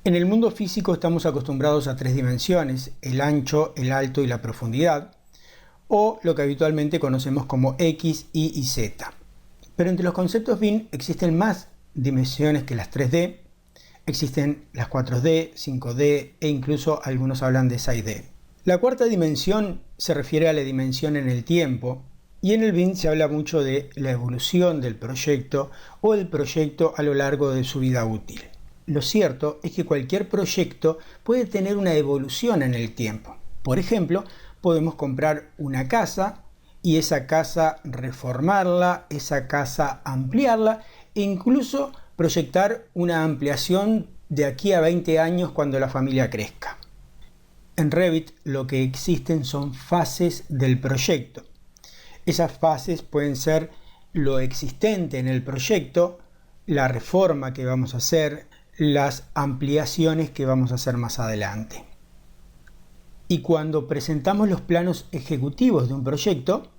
En el mundo físico estamos acostumbrados a tres dimensiones: el ancho, el alto y la profundidad, o lo que habitualmente conocemos como X, Y y Z. Pero entre los conceptos BIM existen más dimensiones que las 3D, existen las 4D, 5D e incluso algunos hablan de 6D. La cuarta dimensión se refiere a la dimensión en el tiempo, y en el BIM se habla mucho de la evolución del proyecto o el proyecto a lo largo de su vida útil. Lo cierto es que cualquier proyecto puede tener una evolución en el tiempo. Por ejemplo, podemos comprar una casa y esa casa reformarla, esa casa ampliarla e incluso proyectar una ampliación de aquí a 20 años cuando la familia crezca. En Revit lo que existen son fases del proyecto. Esas fases pueden ser lo existente en el proyecto, la reforma que vamos a hacer, las ampliaciones que vamos a hacer más adelante. Y cuando presentamos los planos ejecutivos de un proyecto,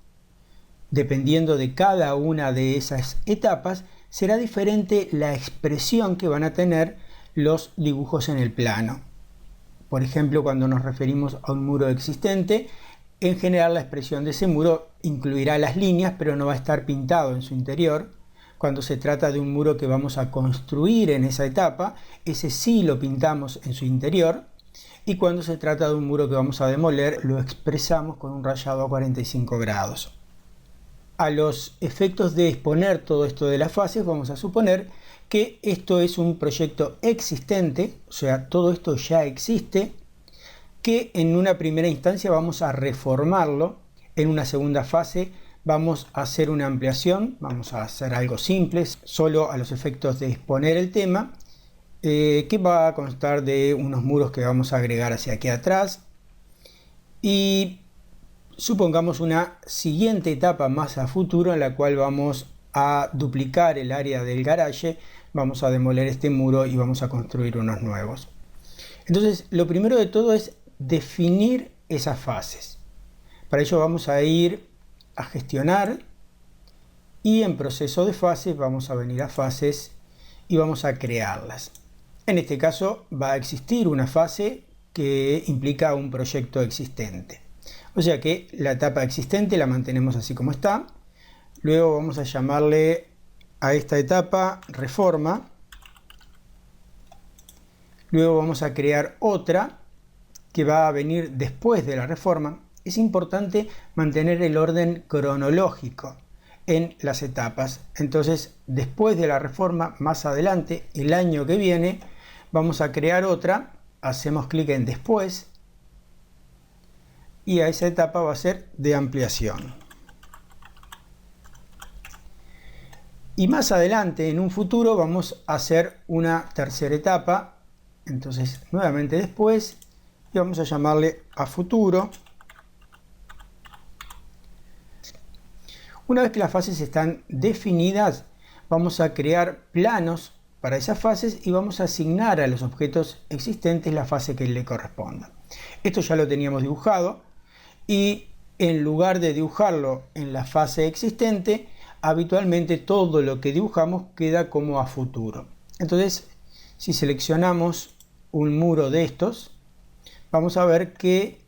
dependiendo de cada una de esas etapas, será diferente la expresión que van a tener los dibujos en el plano. Por ejemplo, cuando nos referimos a un muro existente, en general la expresión de ese muro incluirá las líneas, pero no va a estar pintado en su interior. Cuando se trata de un muro que vamos a construir en esa etapa, ese sí lo pintamos en su interior. Y cuando se trata de un muro que vamos a demoler, lo expresamos con un rayado a 45 grados. A los efectos de exponer todo esto de las fases, vamos a suponer que esto es un proyecto existente, o sea, todo esto ya existe, que en una primera instancia vamos a reformarlo, en una segunda fase vamos a hacer una ampliación, vamos a hacer algo simple, solo a los efectos de exponer el tema, que va a constar de unos muros que vamos a agregar hacia aquí atrás. Y supongamos una siguiente etapa más a futuro en la cual vamos a duplicar el área del garaje, vamos a demoler este muro y vamos a construir unos nuevos. Entonces, lo primero de todo es definir esas fases. Para ello vamos a ir a gestionar y en proceso de fases vamos a venir a fases y vamos a crearlas. En este caso va a existir una fase que implica un proyecto existente. O sea que la etapa existente la mantenemos así como está. Luego vamos a llamarle a esta etapa reforma. Luego vamos a crear otra que va a venir después de la reforma. Es importante mantener el orden cronológico en las etapas. Entonces, después de la reforma, más adelante, el año que viene, vamos a crear otra. Hacemos clic en después y a esa etapa va a ser de ampliación. Y más adelante, en un futuro, vamos a hacer una tercera etapa. Entonces, nuevamente después, y vamos a llamarle a futuro. Una vez que las fases están definidas, vamos a crear planos para esas fases y vamos a asignar a los objetos existentes la fase que le corresponda. Esto ya lo teníamos dibujado y en lugar de dibujarlo en la fase existente, habitualmente todo lo que dibujamos queda como a futuro. Entonces, si seleccionamos un muro de estos, vamos a ver que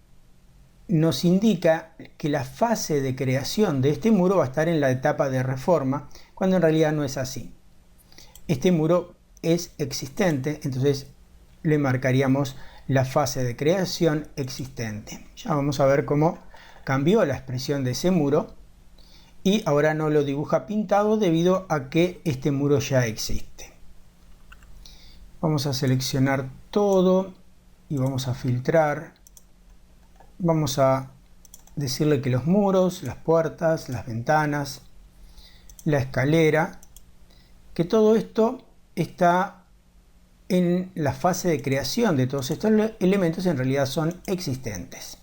nos indica que la fase de creación de este muro va a estar en la etapa de reforma, cuando en realidad no es así. Este muro es existente, entonces le marcaríamos la fase de creación existente. Ya vamos a ver cómo cambió la expresión de ese muro y ahora no lo dibuja pintado debido a que este muro ya existe. Vamos a seleccionar todo y vamos a filtrar. Vamos a decirle que los muros, las puertas, las ventanas, la escalera, que todo esto está en la fase de creación de todos estos elementos, en realidad son existentes.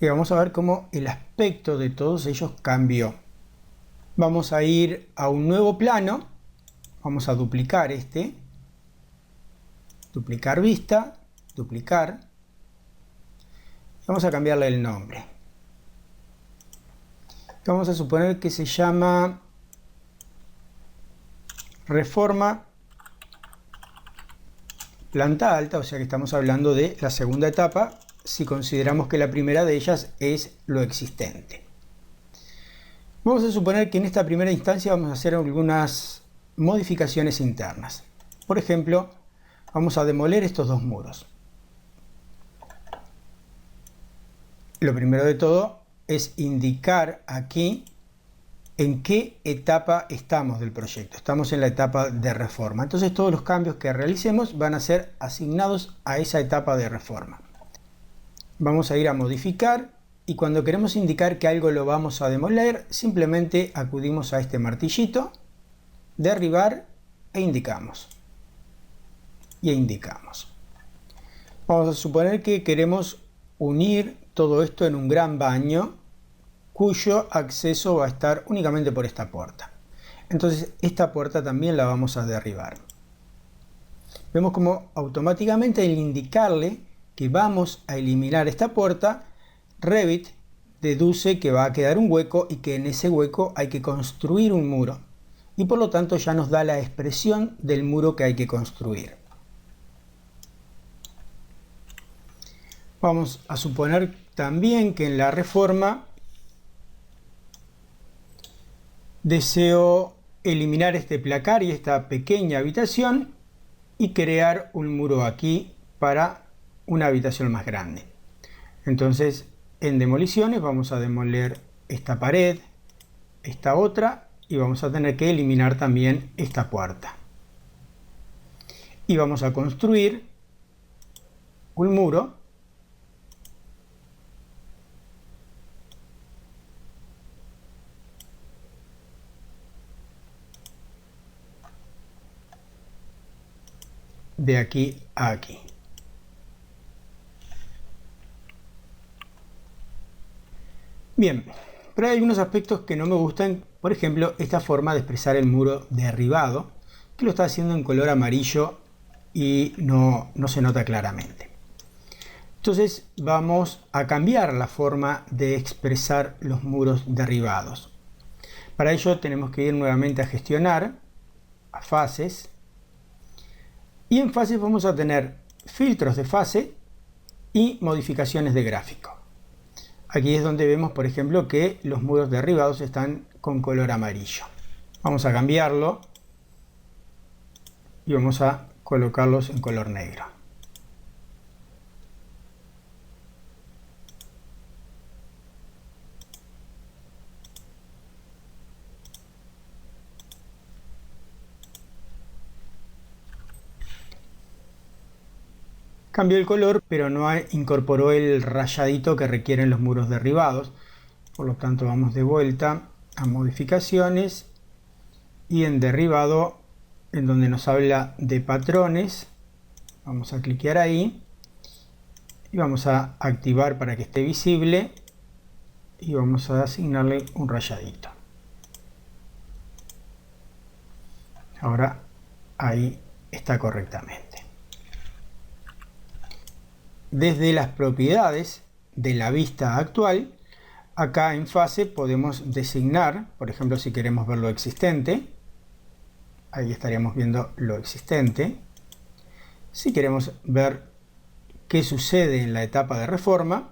Y vamos a ver cómo el aspecto de todos ellos cambió. Vamos a ir a un nuevo plano, vamos a duplicar este, duplicar vista, duplicar. Vamos a cambiarle el nombre. Vamos a suponer que se llama reforma planta alta, o sea que estamos hablando de la segunda etapa, si consideramos que la primera de ellas es lo existente. Vamos a suponer que en esta primera instancia vamos a hacer algunas modificaciones internas. Por ejemplo, vamos a demoler estos dos muros. Lo primero de todo es indicar aquí en qué etapa estamos del proyecto. Estamos en la etapa de reforma. Entonces todos los cambios que realicemos van a ser asignados a esa etapa de reforma. Vamos a ir a modificar y cuando queremos indicar que algo lo vamos a demoler, simplemente acudimos a este martillito, derribar e indicamos. Y indicamos. Vamos a suponer que queremos unir todo esto en un gran baño cuyo acceso va a estar únicamente por esta puerta. Entonces esta puerta también la vamos a derribar. Vemos como automáticamente al indicarle que vamos a eliminar esta puerta, Revit deduce que va a quedar un hueco y que en ese hueco hay que construir un muro. Y por lo tanto ya nos da la expresión del muro que hay que construir. Vamos a suponer también que en la reforma deseo eliminar este placar y esta pequeña habitación y crear un muro aquí para una habitación más grande. Entonces, en demoliciones vamos a demoler esta pared, esta otra y vamos a tener que eliminar también esta puerta. Y vamos a construir un muro de aquí a aquí. Bien, pero hay algunos aspectos que no me gustan, por ejemplo, esta forma de expresar el muro derribado, que lo está haciendo en color amarillo y no se nota claramente. Entonces vamos a cambiar la forma de expresar los muros derribados. Para ello tenemos que ir nuevamente a gestionar, a fases, y en fases vamos a tener filtros de fase y modificaciones de gráfico. Aquí es donde vemos, por ejemplo, que los muros derribados están con color amarillo. Vamos a cambiarlo y vamos a colocarlos en color negro. Cambió el color, pero no incorporó el rayadito que requieren los muros derribados. Por lo tanto, vamos de vuelta a modificaciones y en derribado, en donde nos habla de patrones, vamos a cliquear ahí y vamos a activar para que esté visible y vamos a asignarle un rayadito. Ahora ahí está correctamente. Desde las propiedades de la vista actual, acá en fase podemos designar, por ejemplo, si queremos ver lo existente, ahí estaríamos viendo lo existente. Si queremos ver qué sucede en la etapa de reforma,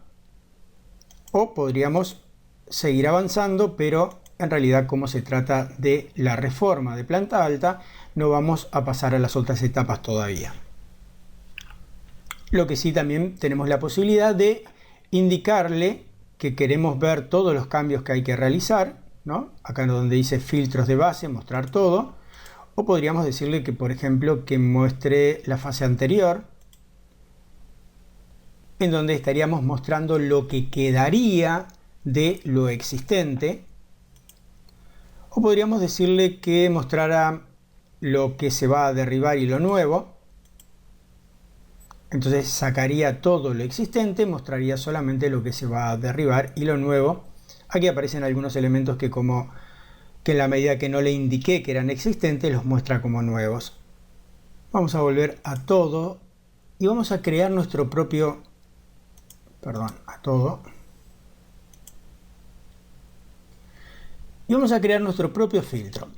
o podríamos seguir avanzando, pero en realidad como se trata de la reforma de planta alta, no vamos a pasar a las otras etapas todavía. Lo que sí también tenemos la posibilidad de indicarle que queremos ver todos los cambios que hay que realizar, ¿no? Acá donde dice filtros de base, mostrar todo. O podríamos decirle que, por ejemplo, que muestre la fase anterior, en donde estaríamos mostrando lo que quedaría de lo existente. O podríamos decirle que mostrara lo que se va a derribar y lo nuevo. Entonces sacaría todo lo existente, mostraría solamente lo que se va a derribar y lo nuevo. Aquí aparecen algunos elementos que en la medida que no le indiqué que eran existentes, los muestra como nuevos. Vamos a volver a todo y vamos a crear nuestro propio, y vamos a crear nuestro propio filtro.